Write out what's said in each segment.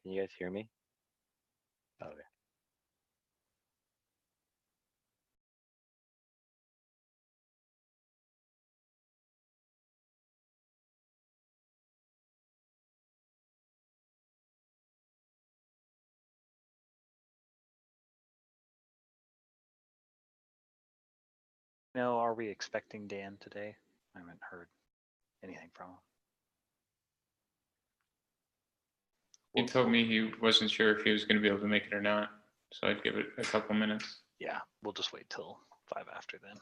Can you guys hear me? Okay. No, are we expecting Dan today? I haven't heard anything from him. He told me he wasn't sure if he was going to be able to make it or not, so I'd give it a couple minutes. Yeah, we'll just wait till 5 after then.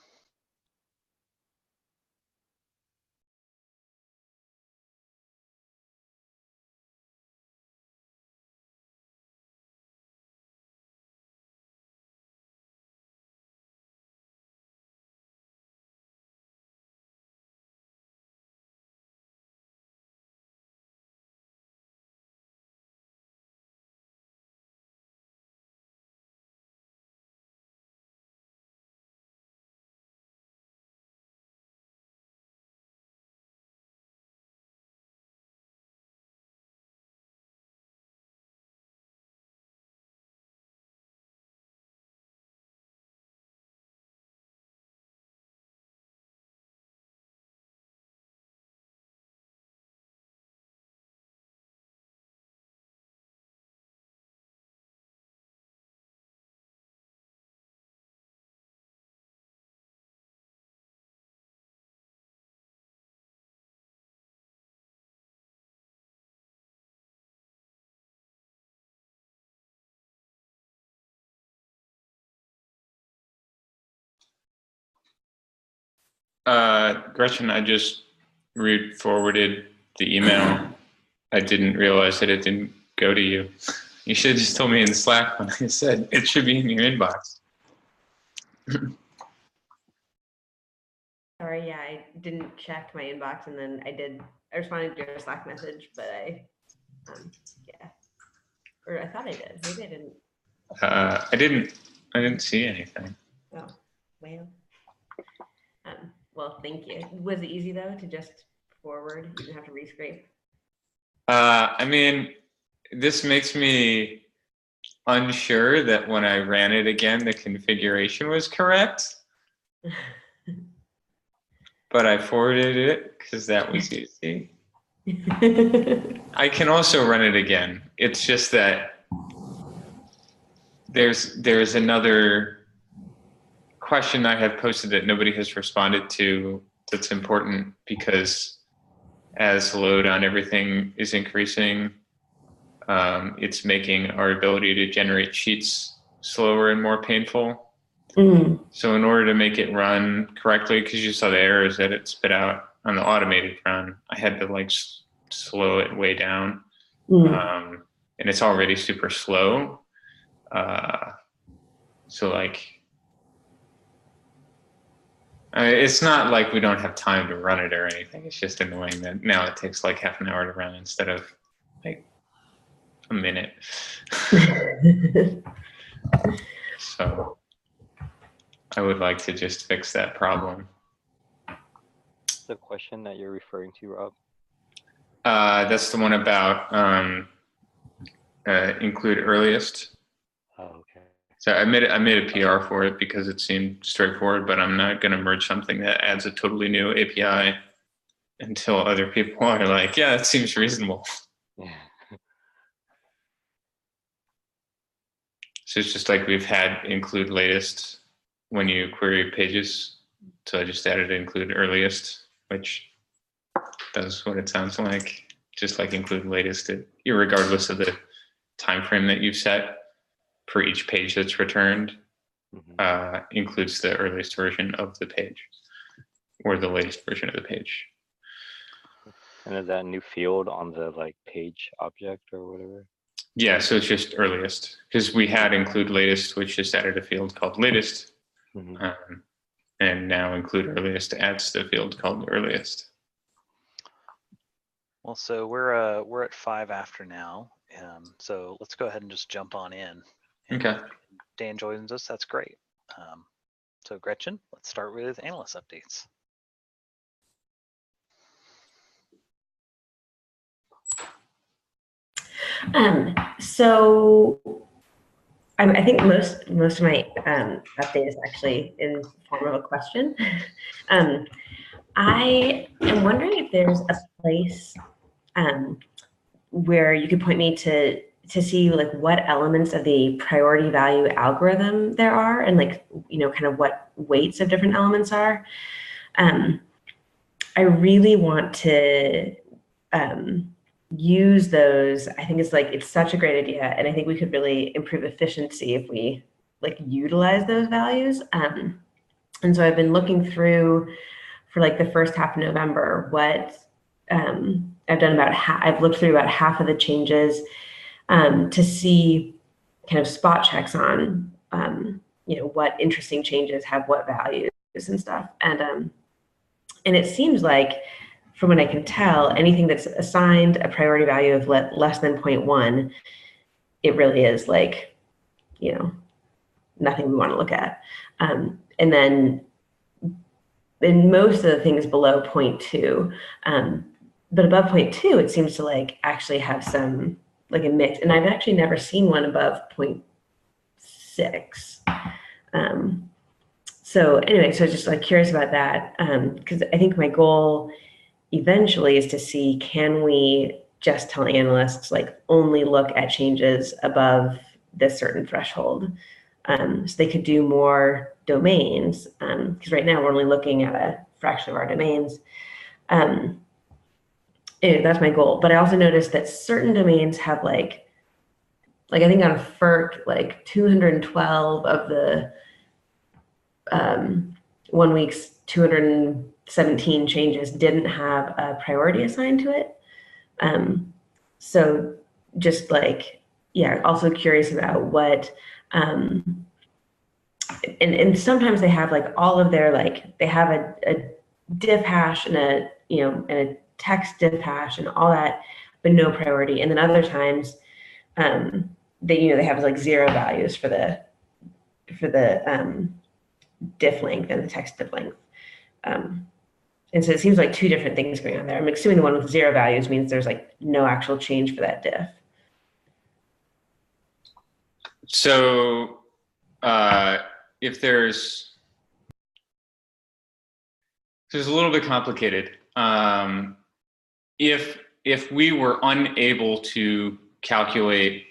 Gretchen, I just re-forwarded the email. I didn't realize that it didn't go to you. You should have just told me in Slack when I said it should be in your inbox. Sorry, yeah, I didn't check my inbox, and then I responded to your Slack message, but yeah, or I thought I did. Maybe I didn't. I didn't see anything. Oh, well. Well, thank you. Was it easy though to just forward? You didn't have to rescrape. I mean, this makes me unsure that when I ran it again, the configuration was correct. But I forwarded it because that was easy. I can also run it again. It's just that there's another question I have posted that nobody has responded to that's important, because as load on everything is increasing, it's making our ability to generate sheets slower and more painful. So in order to make it run correctly, because you saw the errors that it spit out on the automated run, I had to like slow it way down. And it's already super slow. So like, it's not like we don't have time to run it or anything. It's just annoying that now it takes like half an hour to run instead of like a minute. So I would like to just fix that problem. The question that you're referring to, Rob? That's the one about include earliest. Oh, okay. So I made a PR for it because it seemed straightforward, but I'm not going to merge something that adds a totally new API until other people are like, yeah, that seems reasonable. Yeah. So it's just like we've had include latest when you query pages. So I just added include earliest, which does what it sounds like, just like include latest, regardless of the time frame that you've set for each page that's returned, includes the earliest version of the page or the latest version of the page. And is that a new field on the like page object or whatever? Yeah, so it's just earliest, because we had include latest, which just added a field called latest, and now include earliest adds the field called earliest. Well, so we're at 5 after now, so let's go ahead and just jump on in. And Okay. Dan joins us. That's great. So Gretchen, let's start with analyst updates. So I think most of my update is actually in the form of a question. I am wondering if there's a place where you could point me to see like what elements of the priority value algorithm there are, and like, you know, kind of what weights of different elements are. I really want to use those. I think it's such a great idea, and I think we could really improve efficiency if we like utilize those values. And so I've been looking through for like the first half of November what I've done about I've looked through about half of the changes to see kind of spot checks on you know, what interesting changes have what values and stuff. And it seems like, from what I can tell, anything that's assigned a priority value of less than 0.1, it really is like, you know, nothing we want to look at. And then in most of the things below 0.2, but above 0.2, it seems to like actually have some like a mix. And I've actually never seen one above 0.6. So anyway, so just like curious about that, because I think my goal eventually is to see, can we just tell analysts like only look at changes above this certain threshold, so they could do more domains, because right now we're only looking at a fraction of our domains. Anyway, that's my goal. But I also noticed that certain domains have like I think on FERC, like 212 of the 1 week's 217 changes didn't have a priority assigned to it. So just like, yeah, also curious about what, and sometimes they have like all of their, like they have a diff hash and a, you know, and a text diff hash and all that, but no priority. And then other times they, you know, they have like 0 values for the diff length and the text diff length. And so it seems like 2 different things going on there. I'm assuming the one with 0 values means there's like no actual change for that diff. So if it's a little bit complicated. If we were unable to calculate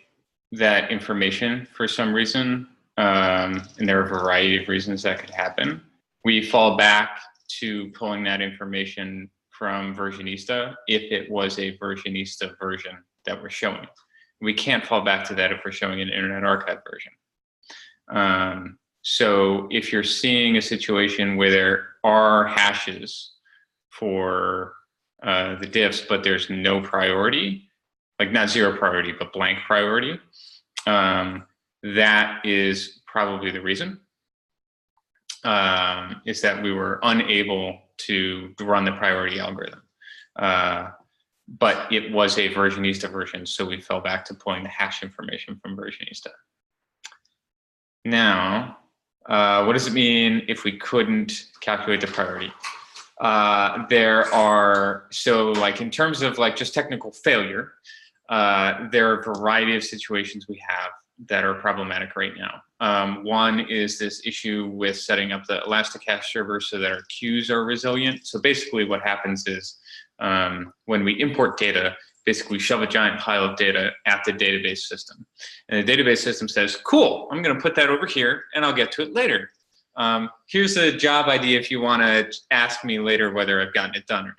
that information for some reason, and there are a variety of reasons that could happen, we fall back to pulling that information from Versionista if it was a Versionista version that we're showing. We can't fall back to that if we're showing an Internet Archive version. So if you're seeing a situation where there are hashes for the diffs, but there's no priority, like not 0 priority, but blank priority, that is probably the reason. Is that we were unable to run the priority algorithm. But it was a Versionista version, so we fell back to pulling the hash information from Versionista. Now, what does it mean if we couldn't calculate the priority? There are, so like in terms of like just technical failure, there are a variety of situations we have that are problematic right now. One is this issue with setting up the Elasticache server so that our queues are resilient. So basically what happens is when we import data, basically we shove a giant pile of data at the database system. And the database system says, cool, I'm gonna put that over here and I'll get to it later. Here's a job idea if you wanna ask me later whether I've gotten it done or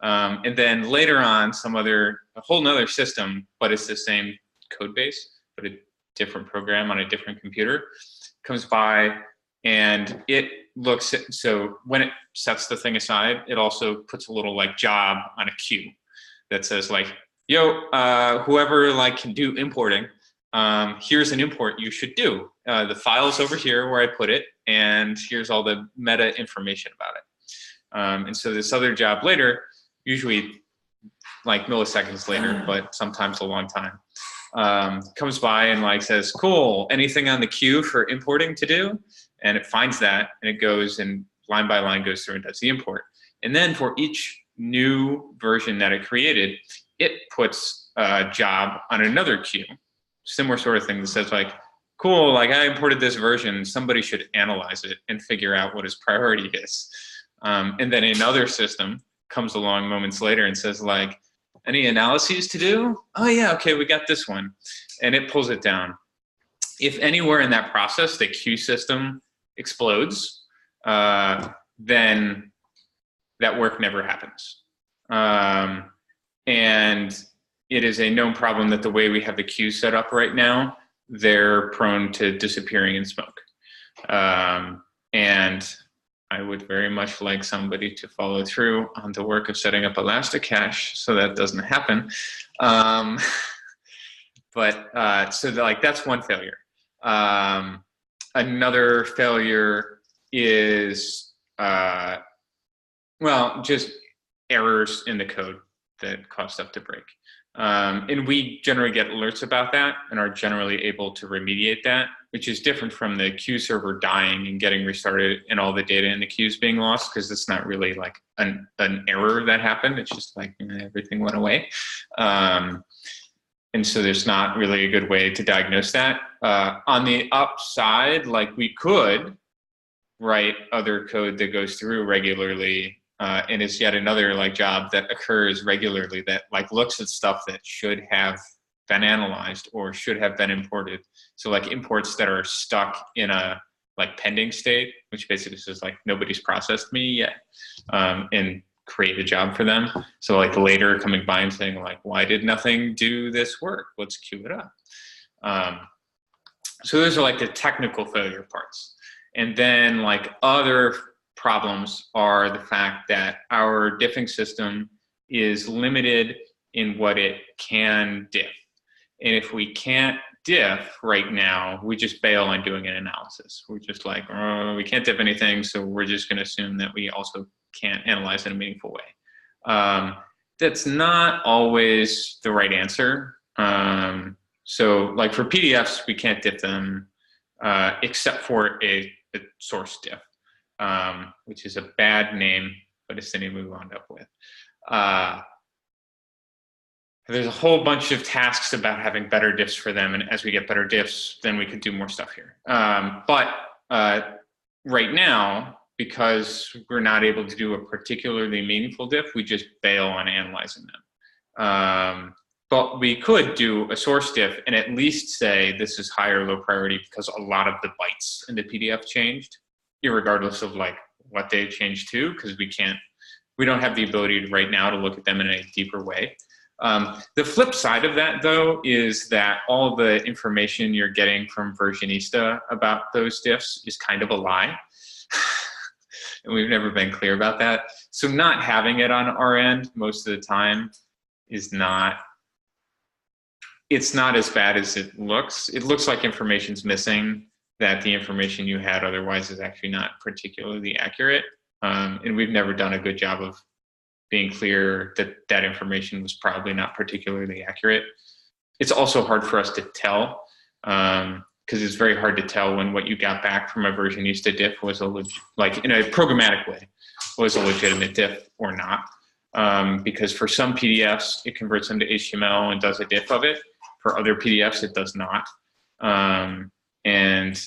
not. And then later on, a whole nother system, but it's the same code base, but a different program on a different computer, comes by and it looks at, so when it sets the thing aside, it also puts a little like job on a queue that says like, yo, whoever like can do importing, here's an import you should do. The file's over here where I put it, and here's all the meta information about it. And so this other job later, usually like milliseconds later, but sometimes a long time, comes by and like says, cool, anything on the queue for importing to do? And it finds that, and it goes and line by line goes through and does the import. And then for each new version that it created, it puts a job on another queue, similar sort of thing that says like, cool, like I imported this version, somebody should analyze it and figure out what its priority is. And then another system comes along moments later and says like, any analyses to do? Oh yeah, okay, we got this one. And it pulls it down. If anywhere in that process the queue system explodes, then that work never happens. And it is a known problem that the way we have the queue set up right now, they're prone to disappearing in smoke. And I would very much like somebody to follow through on the work of setting up Elasticache so that doesn't happen. That's one failure. Another failure is, just errors in the code that cause stuff to break. And we generally get alerts about that and are generally able to remediate that, which is different from the queue server dying and getting restarted and all the data in the queues being lost, because it's not really like an error that happened. It's just like everything went away. And so there's not really a good way to diagnose that. On the upside, like we could write other code that goes through regularly and is yet another like job that occurs regularly that like looks at stuff that should have been analyzed or should have been imported. So like imports that are stuck in a like pending state, which basically says like nobody's processed me yet, and create a job for them. So like later coming by and saying like, why did nothing do this work? Let's queue it up. So those are like the technical failure parts. And then like other problems are the fact that our diffing system is limited in what it can diff. And if we can't diff right now, we just bail on doing an analysis. We're just like, oh, we can't diff anything, so we're just going to assume that we also can't analyze in a meaningful way. That's not always the right answer. So like for PDFs, we can't diff them except for a source diff, which is a bad name, but it's the name we wound up with. There's a whole bunch of tasks about having better diffs for them, and as we get better diffs, then we could do more stuff here. But right now, because we're not able to do a particularly meaningful diff, we just bail on analyzing them. But we could do a source diff and at least say this is high or low priority because a lot of the bytes in the PDF changed, irregardless of like what they changed to, because we don't have the ability right now to look at them in a deeper way. The flip side of that, though, is that all the information you're getting from Versionista about those diffs is kind of a lie. And we've never been clear about that. So not having it on our end most of the time is it's not as bad as it looks. It looks like information's missing, that the information you had otherwise is actually not particularly accurate. And we've never done a good job of being clear that that information was probably not particularly accurate. It's also hard for us to tell, because it's very hard to tell when what you got back from a Versionista diff was like in a programmatic way, was a legitimate diff or not. Because for some PDFs, it converts them to HTML and does a diff of it. For other PDFs, it does not. And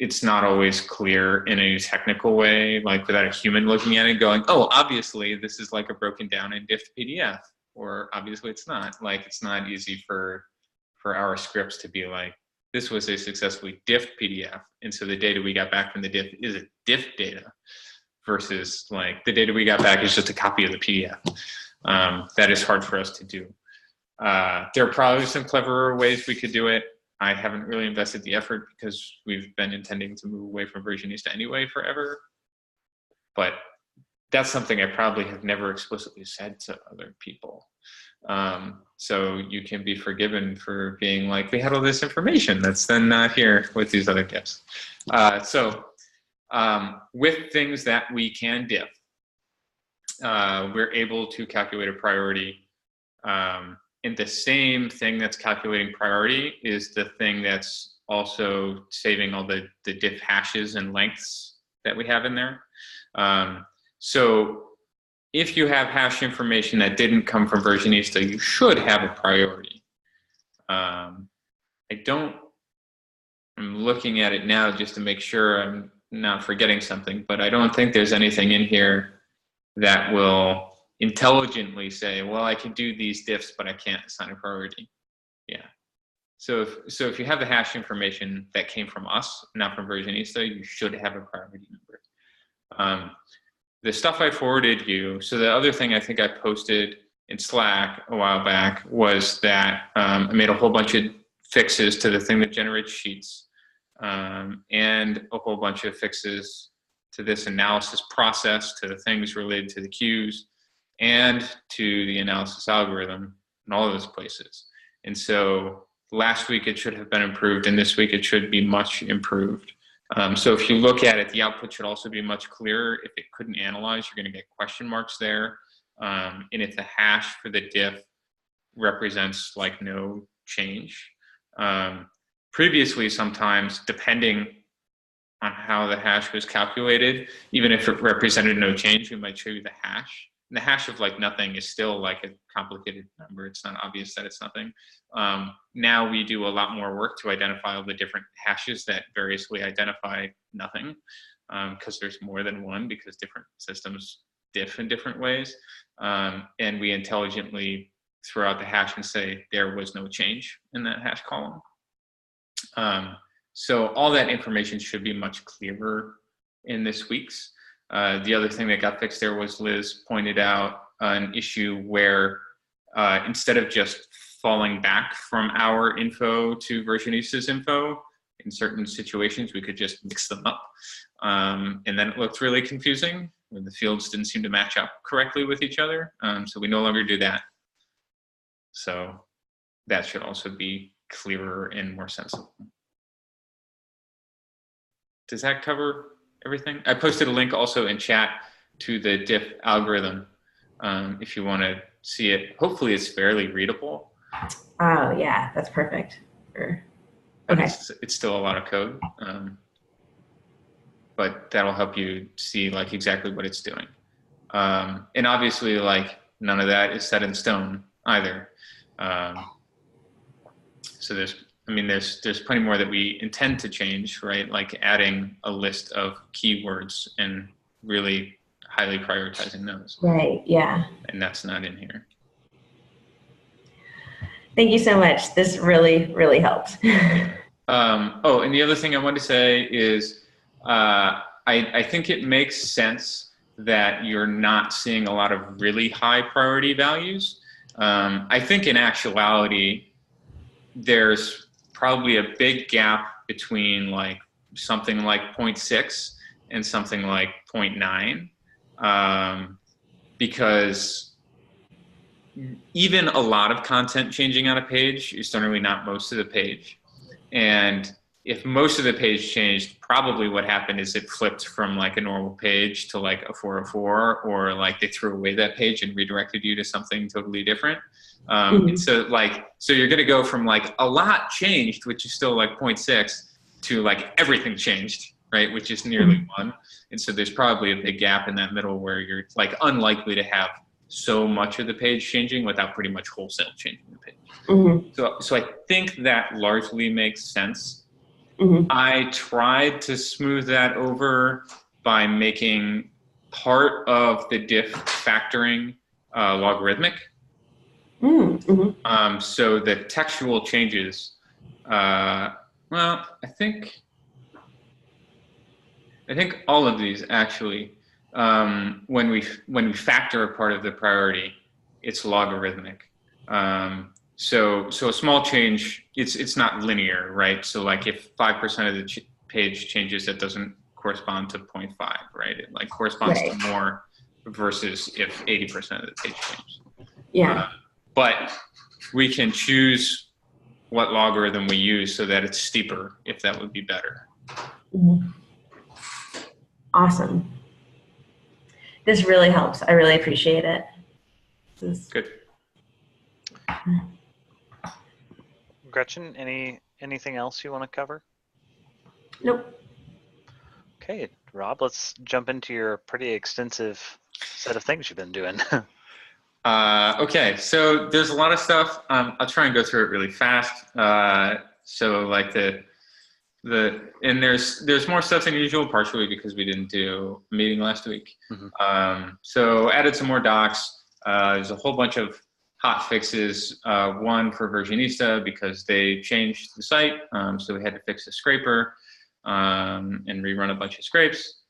it's not always clear in a technical way, like without a human looking at it going, oh, obviously this is like a broken down and diffed PDF, or obviously it's not. Like it's not easy for our scripts to be like, this was a successfully diffed PDF, and so the data we got back from the diff is a diff data, versus like the data we got back is just a copy of the PDF. That is hard for us to do. There are probably some cleverer ways we could do it. I haven't really invested the effort because we've been intending to move away from Versionista anyway forever. But that's something I probably have never explicitly said to other people. So you can be forgiven for being like, we had all this information that's then not here with these other diffs. With things that we can diff, we're able to calculate a priority. And the same thing that's calculating priority is the thing that's also saving all the diff hashes and lengths that we have in there. So if you have hash information that didn't come from Versionista, you should have a priority. I'm looking at it now just to make sure I'm not forgetting something, but I don't think there's anything in here that will intelligently say, well, I can do these diffs, but I can't assign a priority. Yeah. So if you have the hash information that came from us, not from Versionista, you should have a priority number. The stuff I forwarded you, so the other thing I think I posted in Slack a while back was that I made a whole bunch of fixes to the thing that generates sheets, and a whole bunch of fixes to this analysis process, to the things related to the queues, and to the analysis algorithm, and all of those places. And so last week it should have been improved, and this week it should be much improved. So if you look at it, the output should also be much clearer. If it couldn't analyze, you're going to get question marks there. And if the hash for the diff represents like no change. Previously, sometimes, depending on how the hash was calculated, even if it represented no change, we might show you the hash. And the hash of like nothing is still like a complicated number. It's not obvious that it's nothing. Now we do a lot more work to identify all the different hashes that variously identify nothing, because there's more than one, because different systems diff in different ways. And we intelligently throw out the hash and say there was no change in that hash column. So all that information should be much clearer in this week's. The other thing that got fixed there was Liz pointed out an issue where instead of just falling back from our info to Versionista's info, in certain situations we could just mix them up. And then it looked really confusing when the fields didn't seem to match up correctly with each other. So we no longer do that. So that should also be clearer and more sensible. Does that cover everything? I posted a link also in chat to the diff algorithm if you want to see it. Hopefully it's fairly readable. Oh yeah, that's perfect. Sure. But Okay. it's still a lot of code. But that'll help you see like exactly what it's doing. And obviously like none of that is set in stone either. So there's plenty more that we intend to change, right? Like adding a list of keywords and really highly prioritizing those. Right, yeah. And that's not in here. Thank you so much. This really, really helped. Oh, and the other thing I wanted to say is I think it makes sense that you're not seeing a lot of really high priority values. I think in actuality, there's probably a big gap between like something like 0.6 and something like 0.9, because even a lot of content changing on a page is generally not most of the page. And if most of the page changed, probably what happened is it flipped from like a normal page to like a 404, or like they threw away that page and redirected you to something totally different. And so you're going to go from like a lot changed, which is still like 0.6, to like everything changed, right? Which is nearly 1. And so there's probably a big gap in that middle where you're like unlikely to have so much of the page changing without pretty much wholesale changing the page. So I think that largely makes sense. I tried to smooth that over by making part of the diff factoring logarithmic. So the textual changes, well, I think all of these actually, when we factor a part of the priority, it's logarithmic. So a small change, it's not linear, right? So like if 5% of the page changes, that doesn't correspond to 0.5, right? It like corresponds to more versus if 80% of the page changes. Yeah. But we can choose what logarithm we use so that it's steeper, if that would be better. Awesome. This really helps. I really appreciate it. Good. Gretchen, anything else you want to cover? Nope. Okay, Rob, let's jump into your pretty extensive set of things you've been doing. Okay, so there's a lot of stuff. I'll try and go through it really fast. So like and there's more stuff than usual, partially because we didn't do a meeting last week. So added some more docs. There's a whole bunch of hot fixes. One for Versionista because they changed the site, so we had to fix the scraper and rerun a bunch of scrapes.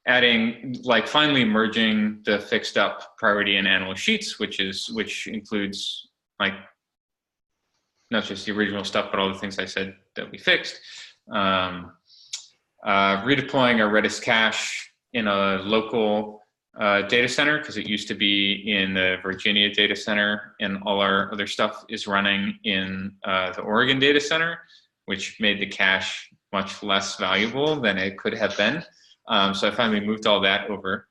Adding, like, finally merging the fixed up priority and analyst sheets, which includes, like, not just the original stuff, but all the things I said that we fixed. Redeploying our Redis cache in a local data center, because it used to be in the Virginia data center, and all our other stuff is running in the Oregon data center, which made the cache much less valuable than it could have been. So I finally moved all that over.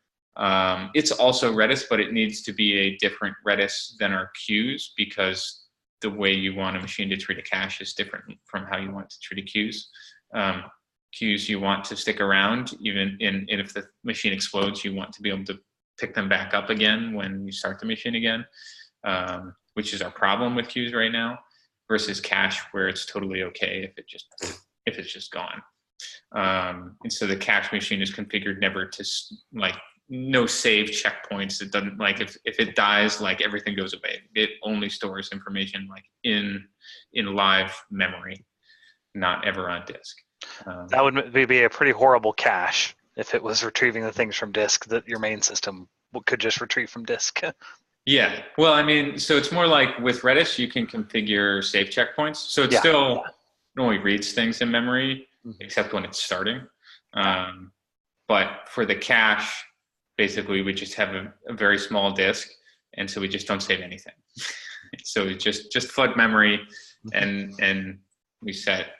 It's also Redis, but it needs to be a different Redis than our queues, because the way you want a machine to treat a cache is different from how you want to treat a queues. Queues you want to stick around, even and if the machine explodes, you want to be able to pick them back up again when you start the machine again, which is our problem with queues right now, versus cache, where it's totally okay if it's just gone. And so the cache machine is configured never to, like, no save checkpoints. It doesn't, like, if it dies, like, everything goes away. It only stores information, like, in live memory, not ever on disk. That would be a pretty horrible cache if it was retrieving the things from disk that your main system could just retrieve from disk. Yeah, well, I mean, so it's more like with Redis, you can configure save checkpoints. So it only reads things in memory, except when it's starting. But for the cache, basically, we just have a very small disk, and so we just don't save anything. So we just flood memory, and we set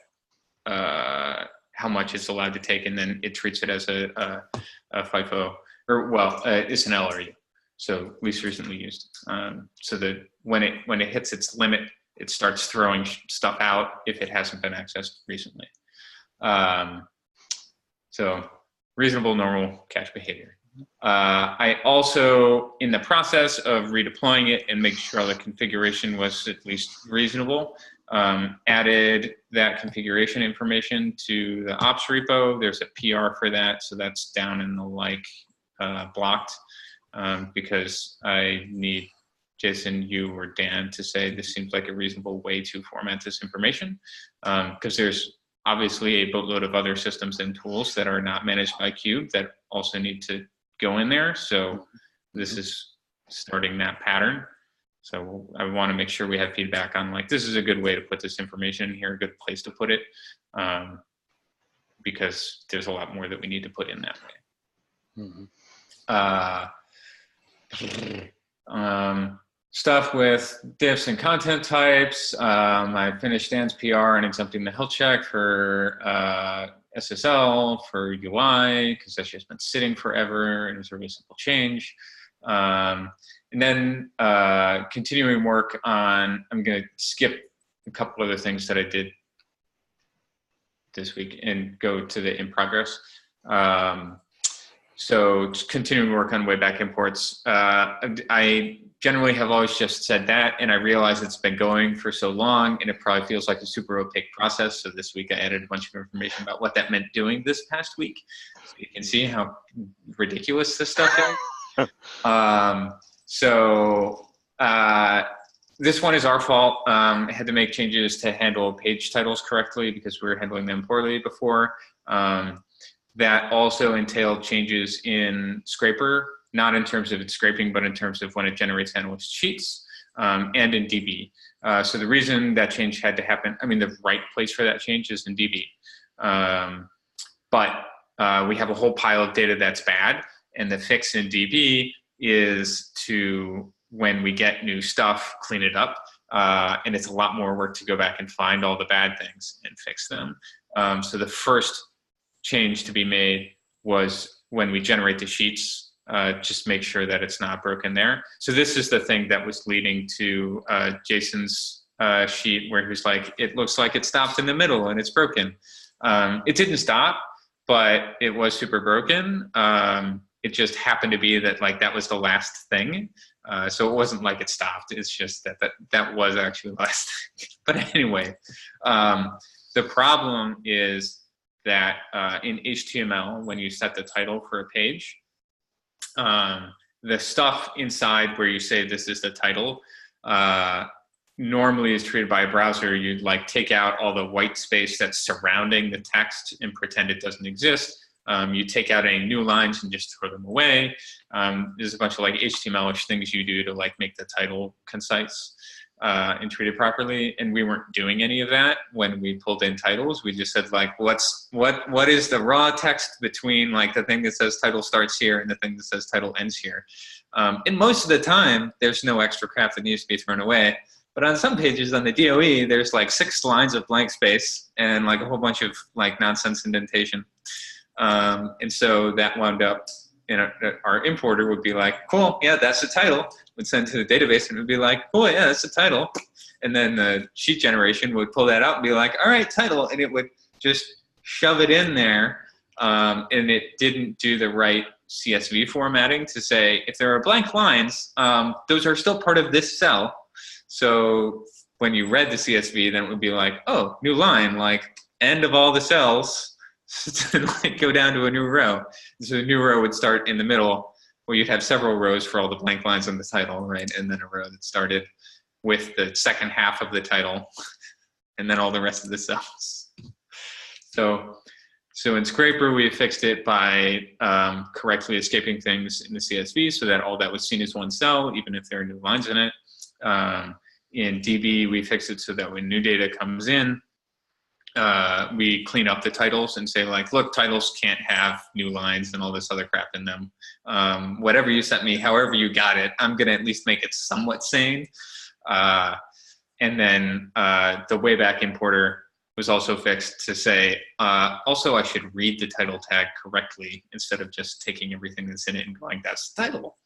how much it's allowed to take, and then it treats it as a FIFO, or, well, it's an LRU, so least recently used. So that when it hits its limit, it starts throwing stuff out if it hasn't been accessed recently. So reasonable, normal cache behavior. I also, in the process of redeploying it and making sure the configuration was at least reasonable, added that configuration information to the ops repo. There's a PR for that, so that's down in the blocked, because I need Jason, you, or Dan to say this seems like a reasonable way to format this information, because there's obviously a boatload of other systems and tools that are not managed by Cube that also need to go in there. So this is starting that pattern. So I want to make sure we have feedback on, like, this is a good way to put this information here, a good place to put it, because there's a lot more that we need to put in that way. Stuff with diffs and content types. I finished Dan's PR and exempting the health check for SSL for UI, because that's just been sitting forever, and it's a really simple change. And then continuing work on, I'm going to skip a couple other things that I did this week and go to the in progress. So just continuing work on Wayback Imports. I generally have always just said that, and I realize it's been going for so long, and it probably feels like a super opaque process. So this week I added a bunch of information about what that meant doing this past week, so you can see how ridiculous this stuff is. This one is our fault. I had to make changes to handle page titles correctly because we were handling them poorly before. That also entailed changes in Scraper, not in terms of its scraping, but in terms of when it generates analyst sheets, and in DB. So the reason that change had to happen, I mean, the right place for that change is in DB. But we have a whole pile of data that's bad, and the fix in DB is to, when we get new stuff, clean it up. And it's a lot more work to go back and find all the bad things and fix them. So the first change to be made was when we generate the sheets, just make sure that it's not broken there. So this is the thing that was leading to Jason's sheet where he was like, it looks like it stopped in the middle and it's broken. It didn't stop, but it was super broken. It just happened to be that like that was the last thing. So it wasn't like it stopped. It's just that was actually the last thing. But anyway, the problem is that in HTML, when you set the title for a page, the stuff inside where you say this is the title normally is treated by a browser. You'd like take out all the white space that's surrounding the text and pretend it doesn't exist. You take out any new lines and just throw them away. There's a bunch of like HTML-ish things you do to like make the title concise and treat it properly. And we weren't doing any of that when we pulled in titles. We just said like, what is the raw text between like the thing that says title starts here and the thing that says title ends here? And most of the time, there's no extra crap that needs to be thrown away. But on some pages on the DOE, there's like 6 lines of blank space and like a whole bunch of like nonsense indentation. And so that wound up, our importer would be like, cool, yeah, that's the title. Would send to the database and it would be like, cool, yeah, that's the title. And then the sheet generation would pull that out and be like, all right, title. And it would just shove it in there. And it didn't do the right CSV formatting to say, if there are blank lines, those are still part of this cell. So when you read the CSV, then it would be like, oh, new line, like end of all the cells. To like go down to a new row. So a new row would start in the middle where you'd have several rows for all the blank lines on the title, right? And then a row that started with the second half of the title and then all the rest of the cells. So in Scraper, we fixed it by correctly escaping things in the CSV so that all that was seen as one cell, even if there are new lines in it. In DB, we fixed it so that when new data comes in, we clean up the titles and say like, look, titles can't have new lines and all this other crap in them. Whatever you sent me, however you got it, I'm gonna at least make it somewhat sane. And then the Wayback Importer was also fixed to say, also I should read the title tag correctly instead of just taking everything that's in it and going, that's the title.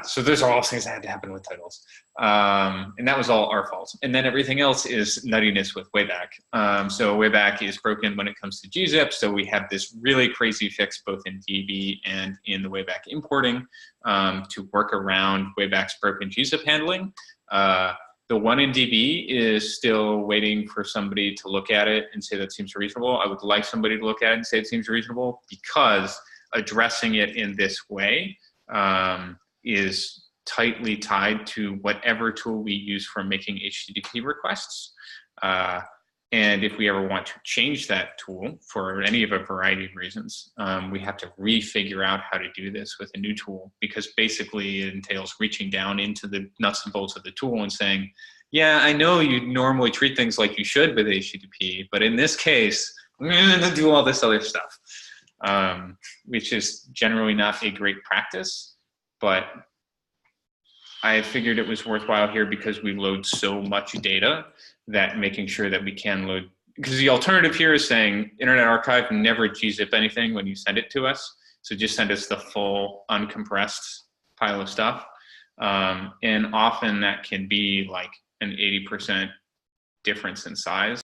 So those are all things that had to happen with titles. And that was all our fault. And then everything else is nuttiness with Wayback. So Wayback is broken when it comes to gzip. So we have this really crazy fix both in DB and in the Wayback importing to work around Wayback's broken gzip handling. The one in DB is still waiting for somebody to look at it and say that seems reasonable. I would like somebody to look at it and say it seems reasonable, because addressing it in this way is tightly tied to whatever tool we use for making HTTP requests. And if we ever want to change that tool for any of a variety of reasons, we have to refigure out how to do this with a new tool, because basically it entails reaching down into the nuts and bolts of the tool and saying, yeah, I know you normally treat things like you should with HTTP, but in this case, I'm going to do all this other stuff, which is generally not a great practice. But I figured it was worthwhile here because we load so much data that making sure that we can load, because the alternative here is saying Internet Archive never gzip anything when you send it to us. So just send us the full uncompressed pile of stuff. And often that can be like an 80% difference in size.